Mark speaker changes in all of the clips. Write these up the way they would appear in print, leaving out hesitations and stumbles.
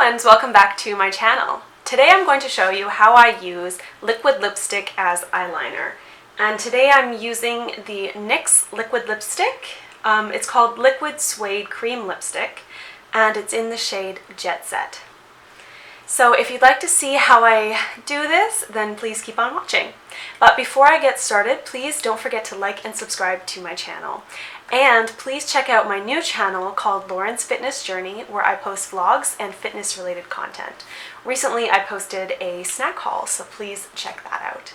Speaker 1: friends, welcome back to my channel. Today I'm going to show you how I use liquid lipstick as eyeliner. And today I'm using the NYX liquid lipstick. It's called Liquid Suede Cream Lipstick, and it's in the shade Jet Set. So if you'd like to see how I do this, then please keep on watching. But before I get started, please don't forget to like and subscribe to my channel. And please check out my new channel called Lauren's Fitness Journey, where I post vlogs and fitness related content. Recently I posted a snack haul, so please check that out.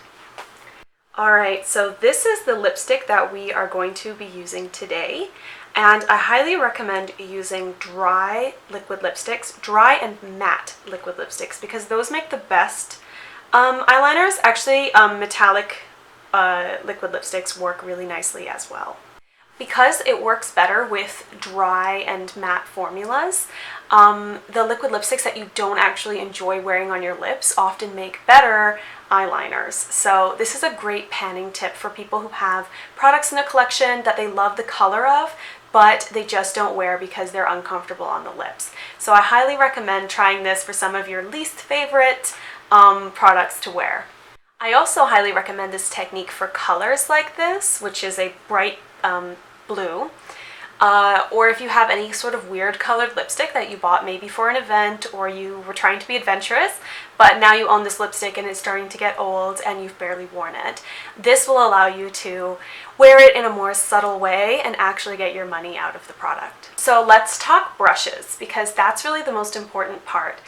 Speaker 1: Alright, so this is the lipstick that we are going to be using today. And I highly recommend using dry liquid lipsticks, dry and matte liquid lipsticks, because those make the best eyeliners. Actually, metallic liquid lipsticks work really nicely as well. Because it works better with dry and matte formulas, the liquid lipsticks that you don't actually enjoy wearing on your lips often make better eyeliners. So this is a great panning tip for people who have products in a collection that they love the color of, but they just don't wear because they're uncomfortable on the lips. So I highly recommend trying this for some of your least favorite products to wear. I also highly recommend this technique for colors like this, which is a bright blue, or if you have any sort of weird colored lipstick that you bought maybe for an event, or you were trying to be adventurous but now you own this lipstick and it's starting to get old and you've barely worn it. This will allow you to wear it in a more subtle way and actually get your money out of the product. So let's talk brushes, because that's really the most important part.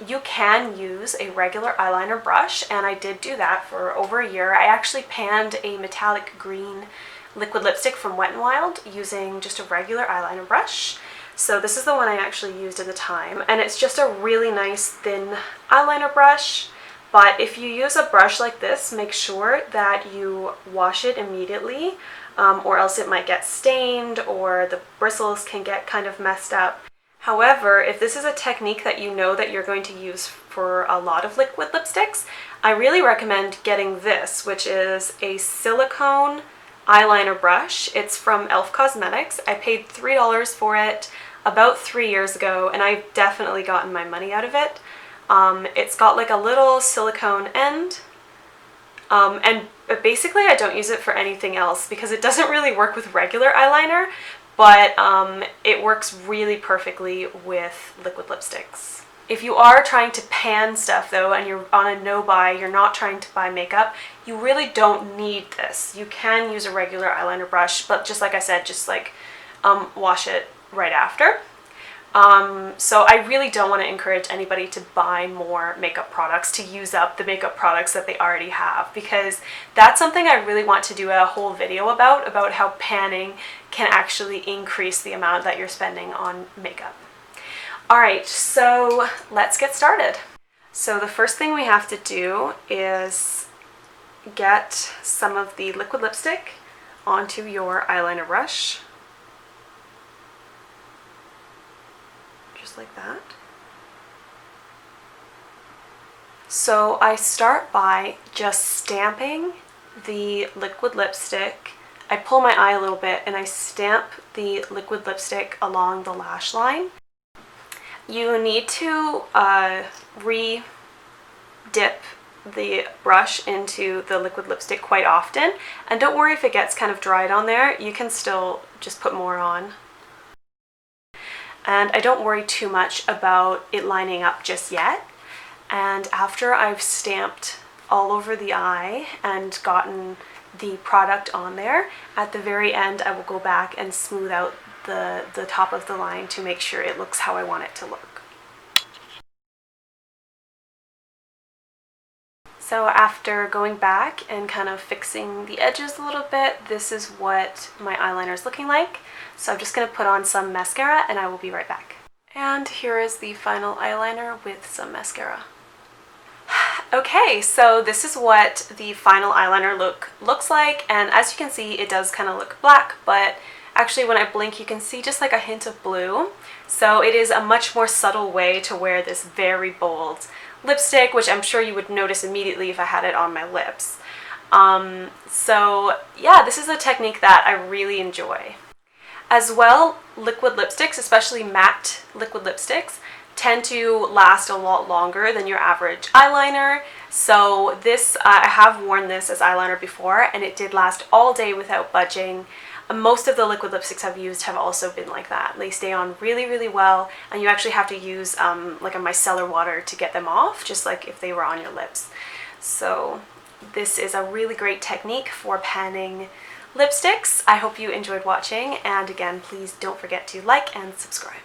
Speaker 1: You can use a regular eyeliner brush, and I did do that for over a year. I actually panned a metallic green liquid lipstick from Wet n Wild using just a regular eyeliner brush. So this is the one I actually used at the time, and it's just a really nice thin eyeliner brush. But if you use a brush like this, make sure that you wash it immediately, or else it might get stained or the bristles can get kind of messed up. However, if this is a technique that you know that you're going to use for a lot of liquid lipsticks, I really recommend getting this, which is a silicone eyeliner brush. It's from e.l.f. Cosmetics. I paid $3 for it about 3 years ago, and I've definitely gotten my money out of it. It's got like a little silicone end, and basically I don't use it for anything else because it doesn't really work with regular eyeliner, but it works really perfectly with liquid lipsticks. If you are trying to pan stuff though, and you're on a no-buy, you're not trying to buy makeup, you really don't need this. You can use a regular eyeliner brush, but just like I said, just like wash it right after. So I really don't want to encourage anybody to buy more makeup products, to use up the makeup products that they already have, because that's something I really want to do a whole video about how panning can actually increase the amount that you're spending on makeup. Alright, so let's get started. So the first thing we have to do is get some of the liquid lipstick onto your eyeliner brush. Just like that. So I start by just stamping the liquid lipstick. I pull my eye a little bit and I stamp the liquid lipstick along the lash line. You need to re-dip the brush into the liquid lipstick quite often, and don't worry if it gets kind of dried on there, you can still just put more on. And I don't worry too much about it lining up just yet. And after I've stamped all over the eye and gotten the product on there, at the very end I will go back and smooth out the top of the line to make sure it looks how I want it to look. So after going back and kind of fixing the edges a little bit, this is what my eyeliner is looking like. So I'm just going to put on some mascara and I will be right back. And here is the final eyeliner with some mascara. Okay, so this is what the final eyeliner looks like, and as you can see it does kind of look black, but actually when I blink you can see just like a hint of blue. So it is a much more subtle way to wear this very bold lipstick, which I'm sure you would notice immediately if I had it on my lips. So yeah, this is a technique that I really enjoy. As well, liquid lipsticks, especially matte liquid lipsticks, tend to last a lot longer than your average eyeliner. So this, I have worn this as eyeliner before, and it did last all day without budging. Most of the liquid lipsticks I've used have also been like that. They stay on really, really well, and you actually have to use like a micellar water to get them off, just like if they were on your lips. So this is a really great technique for panning lipsticks. I hope you enjoyed watching, and again, please don't forget to like and subscribe.